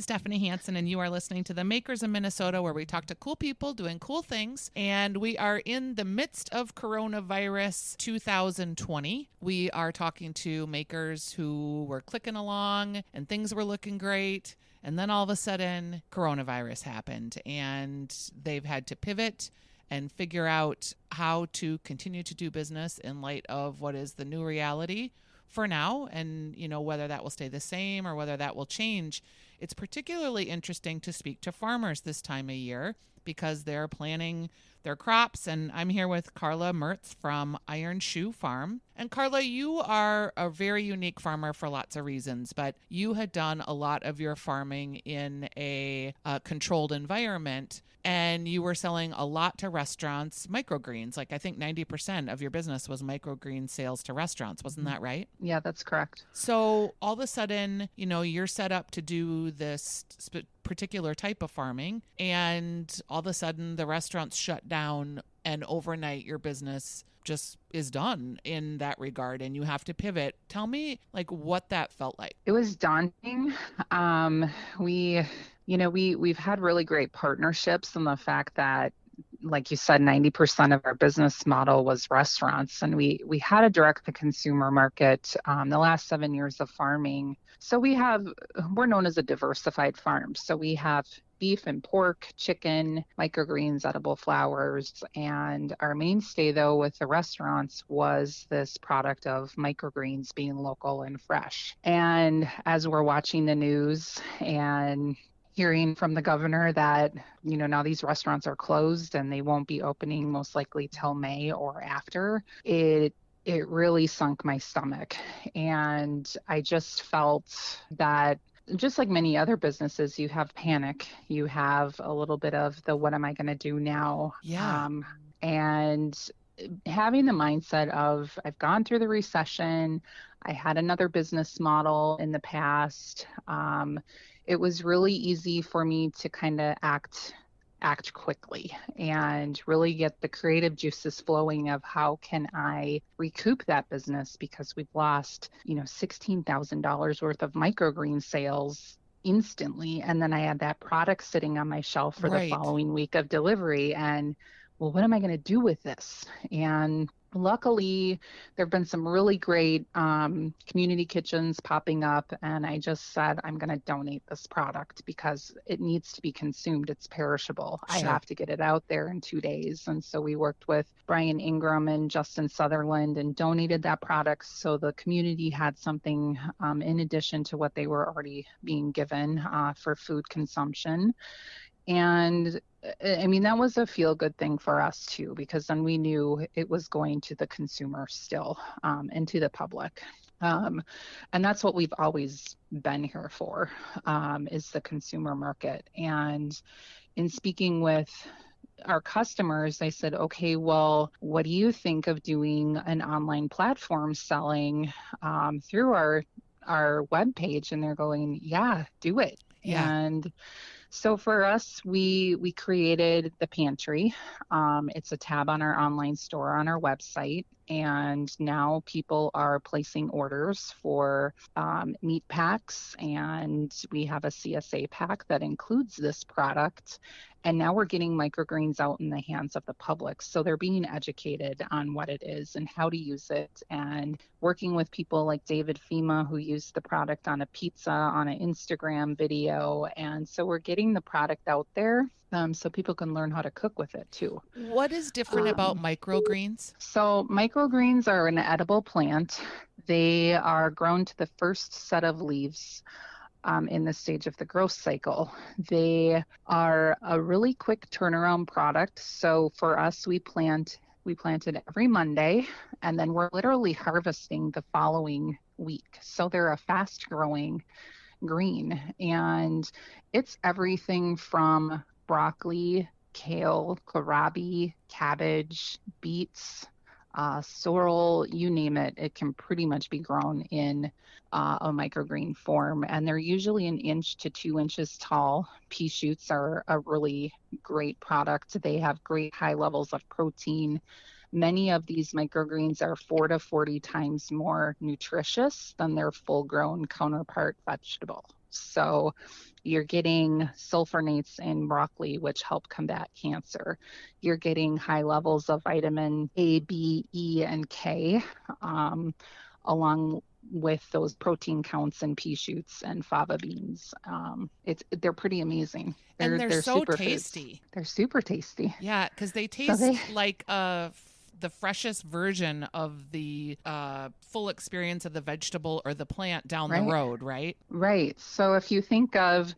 is Stephanie Hansen, and you are listening to The Makers in Minnesota, where we talk to cool people doing cool things. And we are in the midst of coronavirus 2020. We are talking to makers who were clicking along and things were looking great. And then all of a sudden, coronavirus happened, and they've had to pivot and figure out how to continue to do business in light of what is the new reality for now, and whether that will stay the same or whether that will change. It's particularly interesting to speak to farmers this time of year because they're planning their crops. And I'm here with Carla Mertz from Iron Shoe Farm. And Carla, you are a very unique farmer for lots of reasons, but you had done a lot of your farming in a controlled environment, and you were selling a lot to restaurants, microgreens. Like I think 90% of your business was microgreen sales to restaurants. Wasn't that right? Yeah, that's correct. So all of a sudden, you're set up to do this particular type of farming, and all of a sudden the restaurants shut down, and overnight your business just is done in that regard, and you have to pivot. Tell me what that felt like. It was daunting. We've had really great partnerships, and the fact that, like you said, 90% of our business model was restaurants, and we had a direct to consumer market the last 7 years of farming. So we're known as a diversified farm. So we have beef and pork, chicken, microgreens, edible flowers. And our mainstay, though, with the restaurants was this product of microgreens being local and fresh. And as we're watching the news and hearing from the governor that, now these restaurants are closed and they won't be opening most likely till May or after, it really sunk my stomach. And I just felt that, just like many other businesses, you have panic. You have a little bit of the, what am I going to do now? Yeah. And having the mindset of, I've gone through the recession. I had another business model in the past. It was really easy for me to kind of act quickly and really get the creative juices flowing of how can I recoup that business, because we've lost, $16,000 worth of microgreen sales instantly. And then I had that product sitting on my shelf for the following week of delivery. And well, what am I going to do with this? And luckily, there have been some really great community kitchens popping up, and I just said, I'm going to donate this product because it needs to be consumed. It's perishable. Sure. I have to get it out there in 2 days. And so we worked with Brian Ingram and Justin Sutherland and donated that product so the community had something in addition to what they were already being given for food consumption. And I mean, that was a feel-good thing for us too, because then we knew it was going to the consumer still, and to the public. And that's what we've always been here for, is the consumer market. And in speaking with our customers, I said, okay, well, what do you think of doing an online platform selling through our webpage? And they're going, yeah, do it. Yeah. And so for us, we created the pantry. It's a tab on our online store on our website. And now people are placing orders for meat packs, and we have a CSA pack that includes this product. And now we're getting microgreens out in the hands of the public. So they're being educated on what it is and how to use it, and working with people like David Fema, who used the product on a pizza on an Instagram video. And so we're getting the product out there so people can learn how to cook with it too. What is different about microgreens? So microgreens are an edible plant. They are grown to the first set of leaves in the stage of the growth cycle. They are a really quick turnaround product. So for us, we planted every Monday, and then we're literally harvesting the following week. So they're a fast growing green, and it's everything from broccoli, kale, kohlrabi, cabbage, beets, sorrel, you name it. It can pretty much be grown in a microgreen form, and they're usually 1 inch to 2 inches tall. Pea shoots are a really great product. They have great high levels of protein. Many of these microgreens are 4 to 40 times more nutritious than their full-grown counterpart vegetable. So you're getting sulfonates in broccoli, which help combat cancer. You're getting high levels of vitamin A, B, E, and K, along with those protein counts in pea shoots and fava beans. They're pretty amazing. And they're They're so superfoods. tasty. They're super tasty. Yeah, because they So taste they like the freshest version of the full experience of the vegetable or the plant down the right, road, right? right. So if you think of,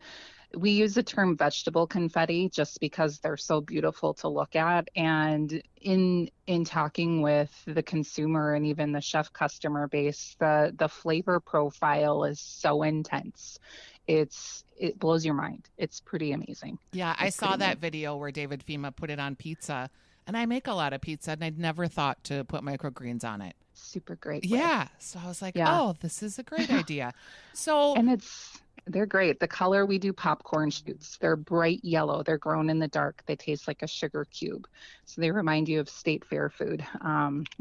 we use the term vegetable confetti just because they're so beautiful to look at. And in talking with the consumer and even the chef customer base, the flavor profile is so intense. It blows your mind. It's pretty amazing. Yeah, I It's saw pretty that amazing. video where David Fema put it on pizza, and I make a lot of pizza, and I'd never thought to put microgreens on it. Super great way. Yeah, so I was like, Yeah. oh, this is a great idea. So, And they're great. The color, we do popcorn shoots. They're bright yellow. They're grown in the dark. They taste like a sugar cube. So they remind you of state fair food.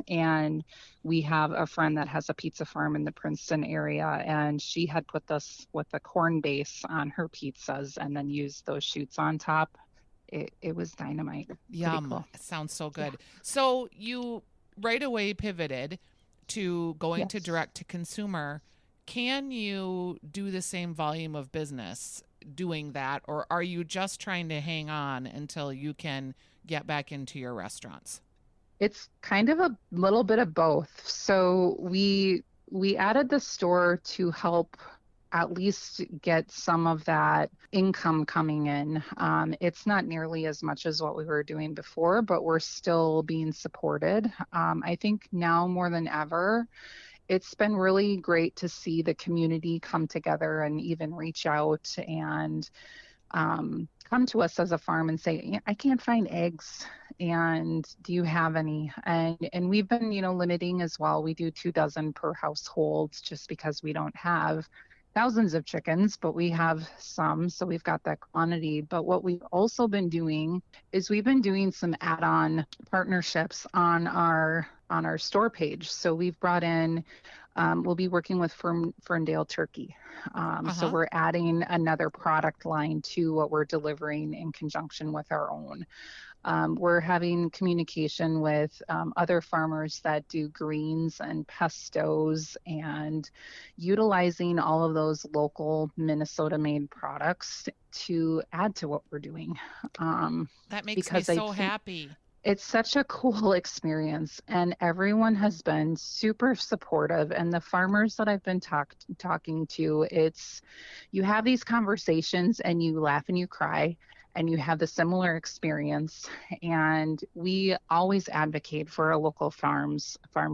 And we have a friend that has a pizza farm in the Princeton area, and she had put this with a corn base on her pizzas and then used those shoots on top. It was dynamite. Pretty yum, cool. it sounds so Yeah. good. So you right away pivoted to going to Yes. direct to consumer. Can you do the same volume of business doing that, or are you just trying to hang on until you can get back into your restaurants? It's kind of a little bit of both. So we added the store to help at least get some of that income coming in. It's not nearly as much as what we were doing before, but we're still being supported. I think now more than ever, it's been really great to see the community come together and even reach out and come to us as a farm and say, "Yeah, I can't find eggs, and do you have any?" And we've been, limiting as well. We do 2 dozen per household just because we don't have thousands of chickens, but we have some, so we've got that quantity. But what we've also been doing is we've been doing some add-on partnerships on our store page. So we've brought in, we'll be working with Ferndale Turkey. So Uh-huh. we're adding another product line to what we're delivering in conjunction with our own. We're having communication with other farmers that do greens and pestos and utilizing all of those local Minnesota made products to add to what we're doing. Um, That makes me because I so think happy. it's such a cool experience, and everyone has been super supportive. And the farmers that I've been talking to, it's, you have these conversations and you laugh and you cry and you have the similar experience. And we always advocate for our local farm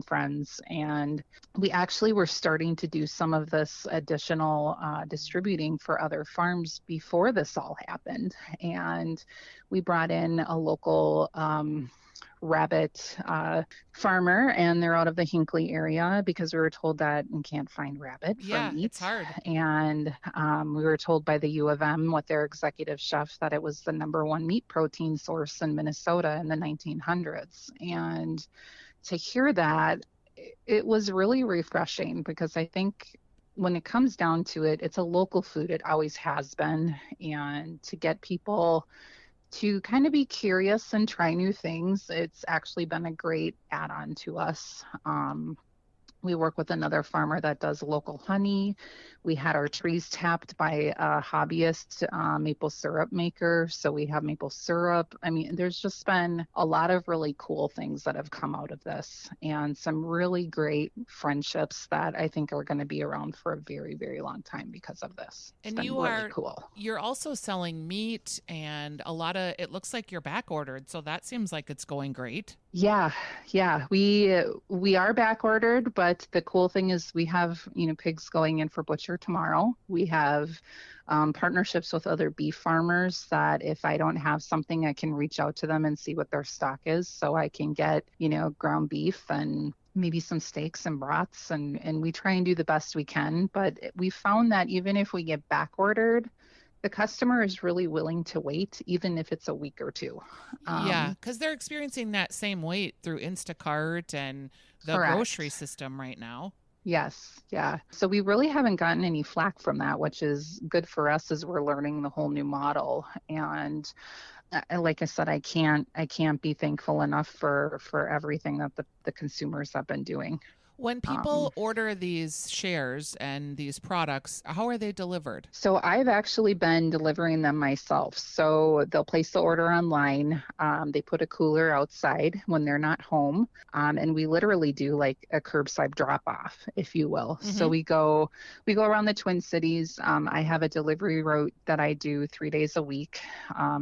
friends. And we actually were starting to do some of this additional distributing for other farms before this all happened. And we brought in a local rabbit farmer, and they're out of the Hinckley area because we were told that we can't find rabbit for Yeah, it's meat. hard. And we were told by the U of M, with their executive chef, that it was the #1 meat protein source in Minnesota in the 1900s. And to hear that, it was really refreshing, because I think when it comes down to it, it's a local food. It always has been. And to get people to kind of be curious and try new things, it's actually been a great add-on to us. We work with another farmer that does local honey. We had our trees tapped by a hobbyist maple syrup maker. So we have maple syrup. I mean, there's just been a lot of really cool things that have come out of this, and some really great friendships that I think are going to be around for a very, very long time because of this. It's And been really cool. you're also selling meat and a lot of, it looks like you're back ordered, so that seems like it's going great. Yeah, yeah, we are back ordered, but the cool thing is we have, pigs going in for butcher tomorrow. We have partnerships with other beef farmers that if I don't have something, I can reach out to them and see what their stock is, so I can get, ground beef and maybe some steaks and broths, and we try and do the best we can. But we found that even if we get back ordered, the customer is really willing to wait, even if it's a week or two. Yeah, Um, because they're experiencing that same wait through Instacart and the grocery correct. system right now. Yes, yeah. So we really haven't gotten any flack from that, which is good for us as we're learning the whole new model. And like I said, I can't be thankful enough for everything that the consumers have been doing. When Um, people order these shares and these products, how are they delivered? So I've actually been delivering them myself. So they'll place the order online. They put a cooler outside when they're not home, and we literally do like a curbside drop off, if you will. So Mm-hmm. we go around the Twin Cities. I have a delivery route that I do 3 days a week.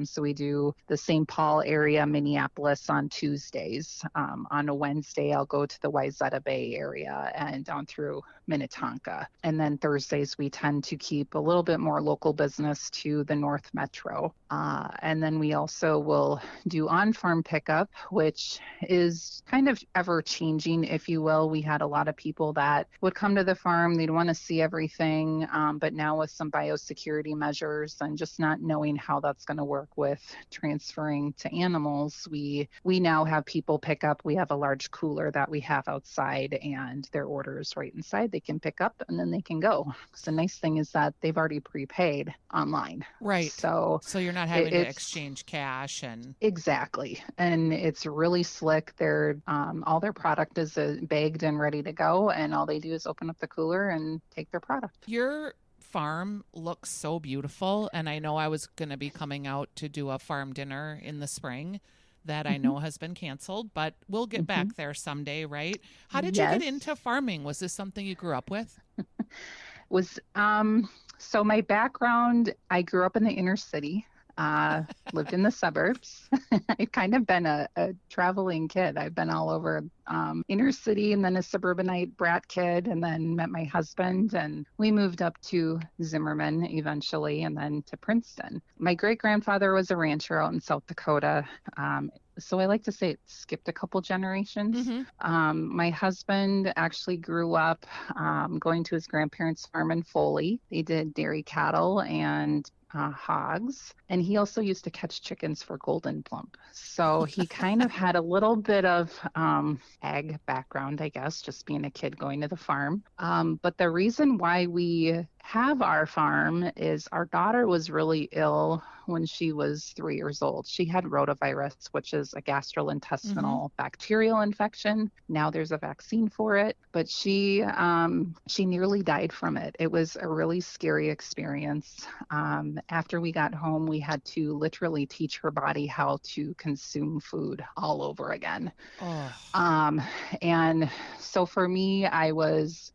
So we do the St. Paul area, Minneapolis on Tuesdays. On a Wednesday, I'll go to the Wayzata Bay area and down through Minnetonka. And then Thursdays, we tend to keep a little bit more local business to the North Metro. And then we also will do on farm pickup, which is kind of ever changing, if you will. We had a lot of people that would come to the farm, they'd want to see everything. But now, with some biosecurity measures and just not knowing how that's going to work with transferring to animals, we now have people pick up. We have a large cooler that we have outside, and their orders right inside. They can pick up and then they can go. So the nice thing is that they've already prepaid online. Right. So So you're not having to it's exchange cash and exactly, and it's really slick. They're all their product is bagged and ready to go, and all they do is open up the cooler and take their product. your farm looks so beautiful. And I know I was going to be coming out to do a farm dinner in the spring that I Hmm. know has been canceled, but we'll get Hmm. back there someday, right? How did you get Yes, into farming? Was this something you grew up with? was so my background. I grew up in the inner city. Uh, Lived in the suburbs. I've kind of been a traveling kid. I've been all over inner city and then a suburbanite brat kid, and then met my husband, and we moved up to Zimmerman eventually, and then to Princeton. My great grandfather was a rancher out in South Dakota. So I like to say it skipped a couple generations. Mm-hmm. My husband actually grew up going to his grandparents' farm in Foley. They did dairy cattle and hogs, and he also used to catch chickens for Golden Plump. So he kind of had a little bit of ag background, I guess, just being a kid going to the farm. But the reason why we have our farm is our daughter was really ill when she was 3 years old. She had rotavirus, which is a Mm-hmm. gastrointestinal bacterial infection. Now there's a vaccine for it, but she nearly died from it. It was a really scary experience. After we got home, we had to literally teach her body how to consume food all over again. Oh, Um, and so for me, I was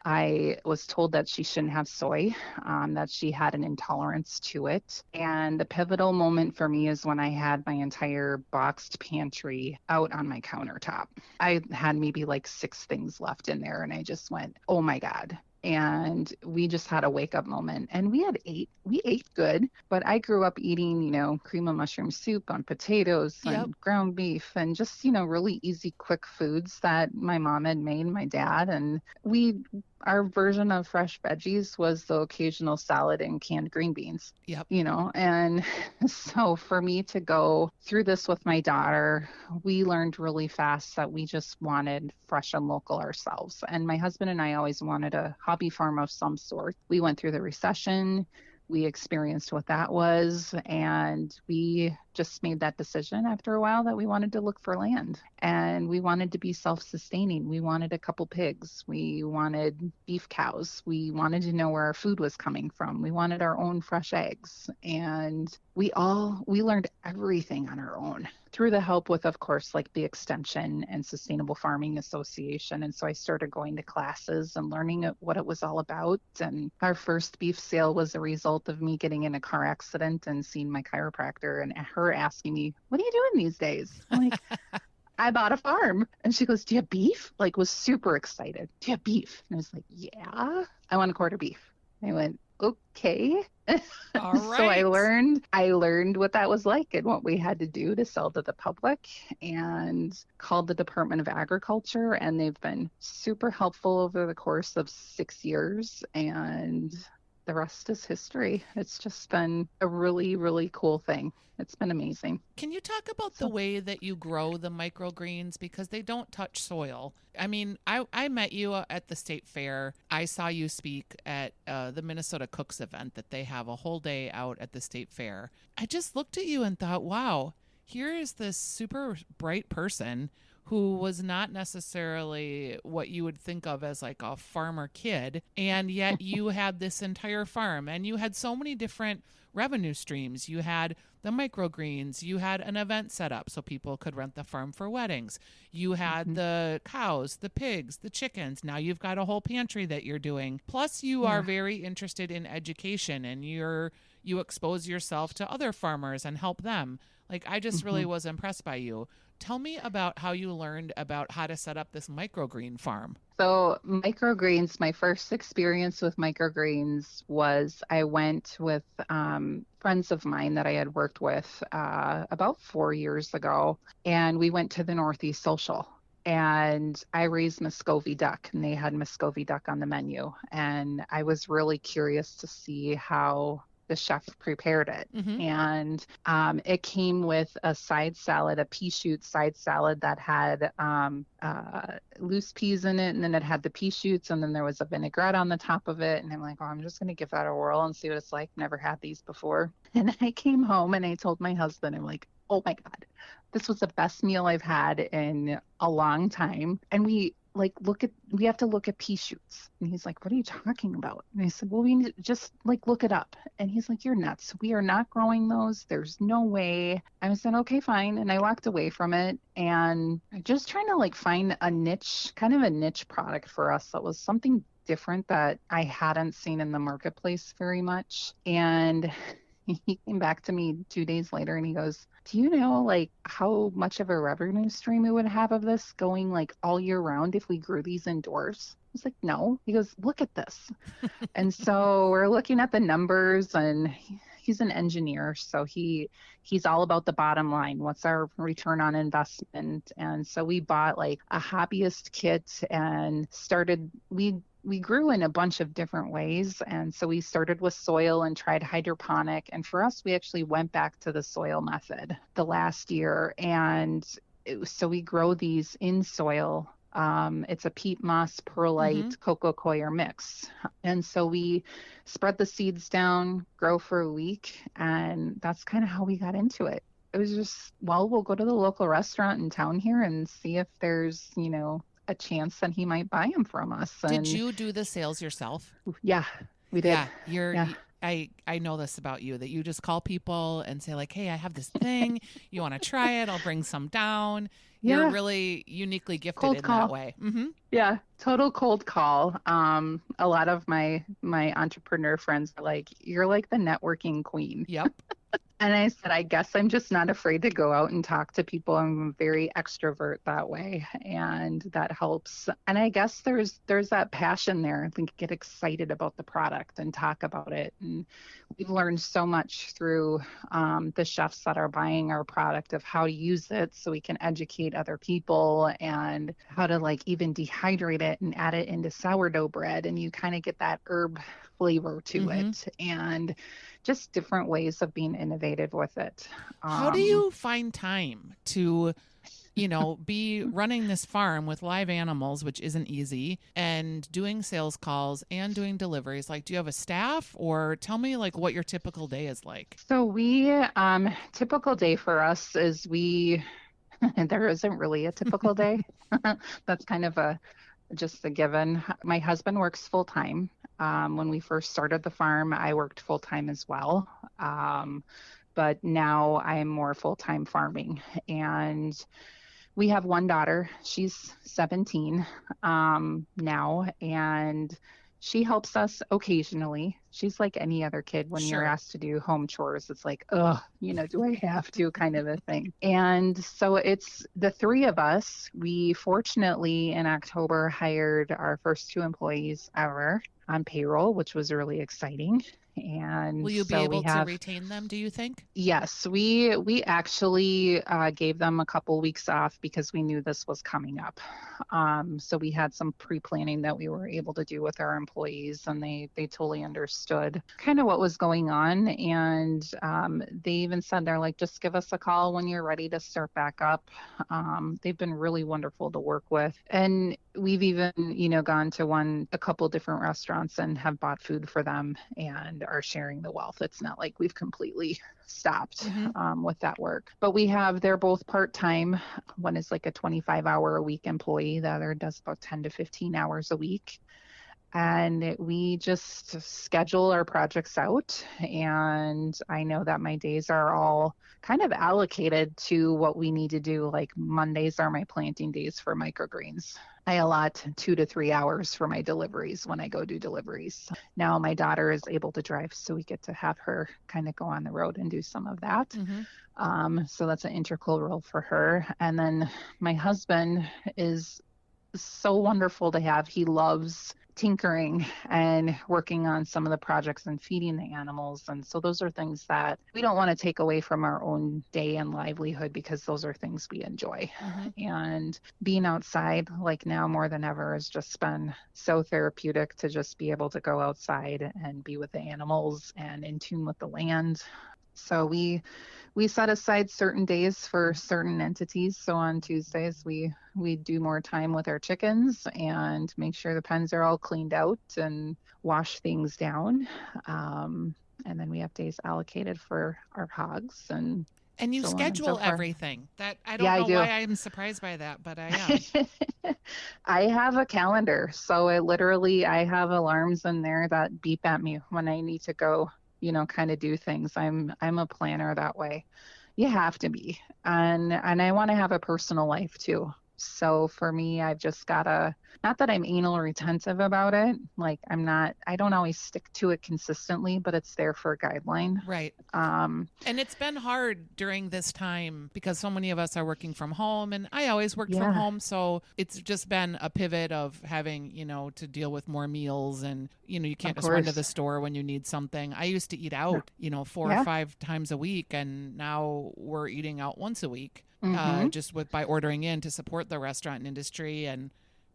told that she shouldn't have soy, that she had an intolerance to it. And the pivotal moment for me is when I had my entire boxed pantry out on my countertop. I had maybe like 6 things left in there, and I just went, "Oh my God." And we just had a wake up moment, and we ate good, but I grew up eating, cream of mushroom soup on potatoes yep. and ground beef and just, really easy quick foods that my mom had made, my dad. And our version of fresh veggies was the occasional salad and canned green beans. Yep. And so for me to go through this with my daughter, we learned really fast that we just wanted fresh and local ourselves. And my husband and I always wanted a hobby farm of some sort. We went through the recession. We experienced what that was, and we just made that decision after a while that we wanted to look for land, and we wanted to be self-sustaining. We wanted a couple pigs. We wanted beef cows. We wanted to know where our food was coming from. We wanted our own fresh eggs, and we learned everything on our own through the help with, of course, like the Extension and Sustainable Farming Association. And so I started going to classes and learning what it was all about. And our first beef sale was a result of me getting in a car accident and seeing my chiropractor and her asking me, "What are you doing these days?" I'm like, "I bought a farm." And she goes, "Do you have beef?" Like, was super excited. "Do you have beef?" And I was like, "Yeah, I want a quarter beef." I went, "Okay." All So I right. learned I learned what that was like and what we had to do to sell to the public, and called the Department of Agriculture, and they've been super helpful over the course of 6 years. And the rest is history. It's just been a really, really cool thing. It's been amazing. Can you talk about the So, way that you grow the microgreens because they don't touch soil? I mean, I met you at the state fair. I saw you speak at the Minnesota Cooks event that they have a whole day out at the state fair. I just looked at you and thought, wow, here is this super bright person who was not necessarily what you would think of as like a farmer kid. And yet you had this entire farm and you had so many different revenue streams. You had the microgreens, you had an event set up so people could rent the farm for weddings. You had mhm. the cows, the pigs, the chickens. Now you've got a whole pantry that you're doing. Plus you are Yeah. very interested in education and you expose yourself to other farmers and help them. Like I just really Mhm. was impressed by you. Tell me about how you learned about how to set up this microgreen farm. So, microgreens, my first experience with microgreens was I went with friends of mine that I had worked with about 4 years ago, and we went to the Northeast Social. And I raised Muscovy duck, and they had Muscovy duck on the menu. And I was really curious to see how the chef prepared it. Mm-hmm. And it came with a side salad, a pea shoot side salad that had loose peas in it, and then it had the pea shoots, and then there was a vinaigrette on the top of it. And I'm like, oh, I'm just going to give that a whirl and see what it's like. Never had these before. And I came home and I told my husband, I'm like, oh my God, this was the best meal I've had in a long time. And we have to look at pea shoots. And he's like, what are you talking about? And I said, well, we need just like look it up. And he's like, you're nuts. We are not growing those. There's no way. I said, okay, fine. And I walked away from it and just trying to like find a niche, kind of a niche product for us that was something different that I hadn't seen in the marketplace very much. And he came back to me 2 days later and he goes, do you know like how much of a revenue stream we would have of this going like all year round if we grew these indoors? I was like, no. He goes, look at this. And so we're looking at the numbers and he's an engineer. So he's all about the bottom line. What's our return on investment? And so we bought like a hobbyist kit and we grew in a bunch of different ways. And so we started with soil and tried hydroponic. And for us, we actually went back to the soil method the last year. And so we grow these in soil. It's a peat moss, Mm-hmm. perlite, cocoa coir mix. And so we spread the seeds down, grow for a week. And that's kind of how we got into it. It was just, well, we'll go to the local restaurant in town here and see if there's, a chance that he might buy them from us. Did And you do the sales yourself? yeah, we did. Yeah, Yeah. I know this about you that you just call people and say like, "Hey, I have this thing. You want to try it? I'll bring some down." You're Yeah. really uniquely gifted Cold in that call. way. Mm-hmm. Yeah. Total cold call. A lot of my entrepreneur friends are like, you're like the networking queen. Yep. And I said, I guess I'm just not afraid to go out and talk to people. I'm a very extrovert that way, and that helps. And I guess there's that passion there. I think get excited about the product and talk about it. And we've learned so much through the chefs that are buying our product of how to use it, so we can educate other people and how to like even dehydrate it and add it into sourdough bread, and you kind of get that herb flavor to Mm-hmm. it, and just different ways of being innovative with it. How do Um, you find time to, be running this farm with live animals, which isn't easy, and doing sales calls and doing deliveries? Like, do you have a staff, or tell me like what your typical day is like? so typical day for us is there isn't really a typical day. That's kind of just a given. My husband works full time. When we first started the farm, I worked full time as well. But now I am more full time farming. And we have one daughter. She's 17 now, and she helps us occasionally. She's like any other kid when you're Sure. asked to do home chores. It's like, oh, do I have to kind of a thing. And so it's the three of us. We fortunately in October hired our first two employees ever on payroll, which was really exciting. Will And you be so we able to have, retain them, do you think? yes, we actually gave them a couple weeks off because we knew this was coming up. So we had some pre-planning that we were able to do with our employees, and they totally understood kind of what was going on. And they even said, they're like, just give us a call when you're ready to start back up. They've been really wonderful to work with, and we've even, gone to a couple different restaurants and have bought food for them and are sharing the wealth. It's not like we've completely stopped Hmm. with that work. But they're both part-time. One is like a 25-hour a week employee. The other does about 10 to 15 hours a week. And we just schedule our projects out. And I know that my days are all kind of allocated to what we need to do. Like Mondays are my planting days for microgreens. I allot 2 to 3 hours for my deliveries when I go do deliveries. Now my daughter is able to drive, so we get to have her kind of go on the road and do some of that. Hmm. So that's an integral role for her. And then my husband is so wonderful to have. He loves tinkering and working on some of the projects and feeding the animals. And so those are things that we don't want to take away from our own day and livelihood, because those are things we enjoy. Hmm. And being outside, like now more than ever, has just been so therapeutic to just be able to go outside and be with the animals and in tune with the land. So we set aside certain days for certain entities. So on Tuesdays, we do more time with our chickens and make sure the pens are all cleaned out and wash things down. And then we have days allocated for our hogs and And you so on and so schedule forth. everything. That I Yeah, don't I know do. why I am surprised by that, but I am. I have a calendar. So I have alarms in there that beep at me when I need to go, kind of do things. I'm a planner that way. You have to be. And I want to have a personal life too. So for me, I've just gotta, not that I'm anal retentive about it. Like I don't always stick to it consistently, but it's there for a guideline. Right. Um, And it's been hard during this time because so many of us are working from home, and I always worked from yeah, home. So it's just been a pivot of having, to deal with more meals, and, you of can't just run to course. the store when you need something. I used to eat No. out, 4 or 5 times a week, and now we're eating out once a week, Mm-hmm. just by ordering in to support the restaurant industry. And,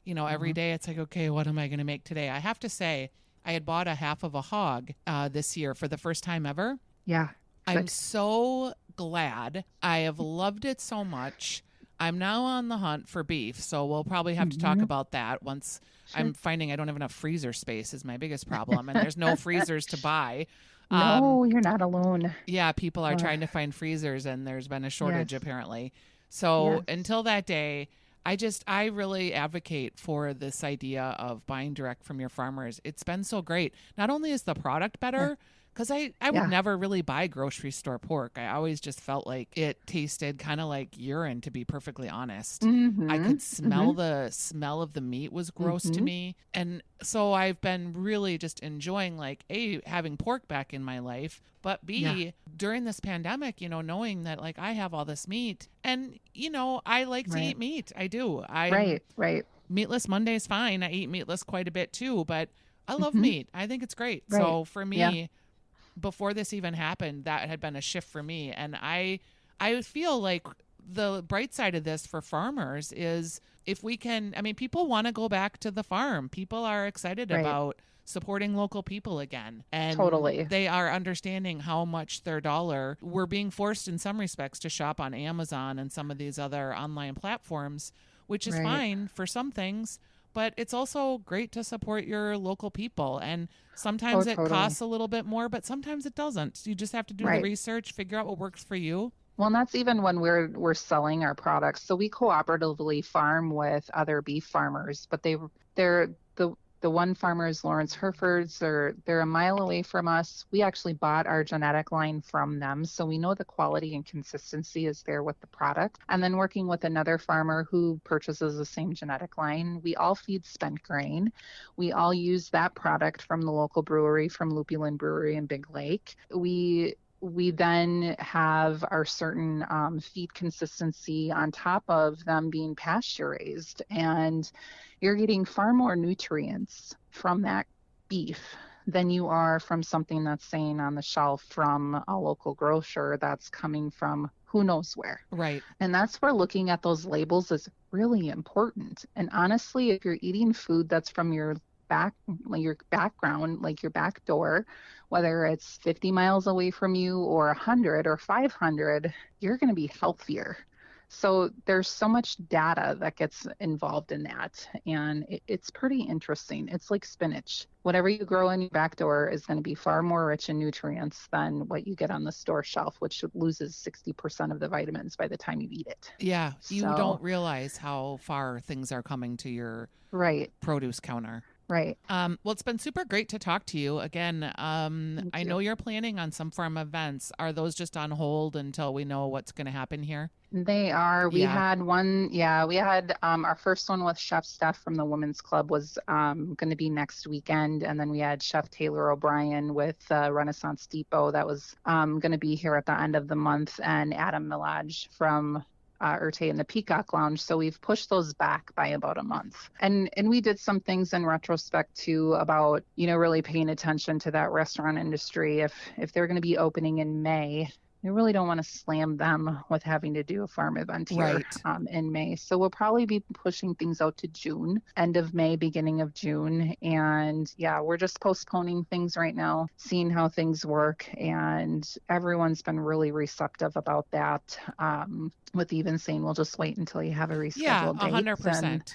every Mm-hmm. day it's like, okay, what am I going to make today? I have to say, I had bought a half of a hog this year for the first time ever. Yeah. I'm Good. so glad. I have loved it so much. I'm now on the hunt for beef, so we'll probably have to talk Mm-hmm. about that once. Sure. I'm finding I don't have enough freezer space is my biggest problem, and there's no freezers to buy. Um, No, you're not alone. yeah, people are Uh, trying to find freezers, and there's been a shortage yes. apparently. So Yes. until that day, I really advocate for this idea of buying direct from your farmers. It's been so great. Not only is the product Yeah. better, because I would Yeah. never really buy grocery store pork. I always just felt like it tasted kind of like urine, to be perfectly honest. I Mm-hmm. could Mm-hmm. smell the smell of the meat was gross to Mm-hmm. me. And so I've been really just enjoying, like, A, having pork back in my life, but Yeah. B, during this pandemic, knowing that, like, I have all this meat, and, I like to Right. eat meat. I do. I'm Right. Right. Meatless Monday is fine. I eat meatless quite a bit too, but I love Mm-hmm. meat. I think it's great. Right. So for Yeah. me, before this even happened, that had been a shift for me. And I feel like the bright side of this for farmers is, if we can, I mean, people want to go back to the farm. People are excited Right. about supporting local people again. And Totally. they are understanding how much their dollar, we're being forced in some respects to shop on Amazon and some of these other online platforms, which is Right. fine for some things, but it's also great to support your local people. And Oh, sometimes it totally. costs a little bit more, but sometimes it doesn't. You just have to do the Right. research, figure out what works for you. Well, and that's even when we're selling our products. So we cooperatively farm with other beef farmers, but they're the one farmer is Lawrence Herefords. They're a mile away from us. We actually bought our genetic line from them, so we know the quality and consistency is there with the product. And then working with another farmer who purchases the same genetic line, we all feed spent grain. We all use that product from the local brewery, from Lupulin Brewery in Big Lake. We then have our certain feed consistency on top of them being pasture raised, and you're getting far more nutrients from that beef than you are from something that's saying on the shelf from a local grocer that's coming from who knows where. Right. And that's where looking at those labels is really important. And honestly, if you're eating food that's from your background, like your back door, whether it's 50 miles away from you or 100 or 500, you're going to be healthier. So there's so much data that gets involved in that, and it's pretty interesting. It's like spinach. Whatever you grow in your back door is going to be far more rich in nutrients than what you get on the store shelf, which loses 60% of the vitamins by the time you eat it. Yeah, you So, don't realize how far things are coming to your right, produce counter. right. Well, it's been super great to talk to you again. Thank I you. know you're planning on some farm events. Are those just on hold until we know what's going to happen here? They are. We Yeah. had one, yeah, we had our first one with Chef Steph from the Women's Club was going to be next weekend. And then we had Chef Taylor O'Brien with Renaissance Depot that was going to be here at the end of the month, and Adam Milage from Urte in the Peacock Lounge. So we've pushed those back by about a month. And we did some things in retrospect too about, really paying attention to that restaurant industry. If they're going to be opening in May, we really don't want to slam them with having to do a farm event here in May. So we'll probably be pushing things out to June, end of May, beginning of June. And yeah, we're just postponing things right now, seeing how things work. And everyone's been really receptive about that, with even saying, we'll just wait until you have a rescheduled date. 100%.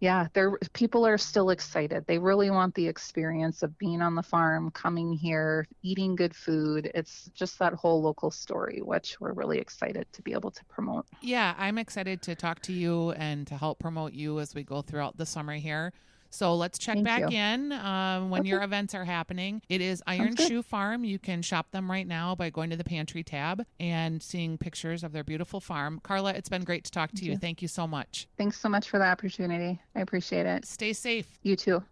Yeah, people are still excited. They really want the experience of being on the farm, coming here, eating good food. It's just that whole local story, which we're really excited to be able to promote. Yeah, I'm excited to talk to you and to help promote you as we go throughout the summer here. So let's check Thank back you. in when your events are happening. It is Iron good. Shoe Farm. You can shop them right now by going to the pantry tab and seeing pictures of their beautiful farm. Carla, it's been great to talk to you. Thank you so much. Thanks so much for the opportunity. I appreciate it. Stay safe. You too.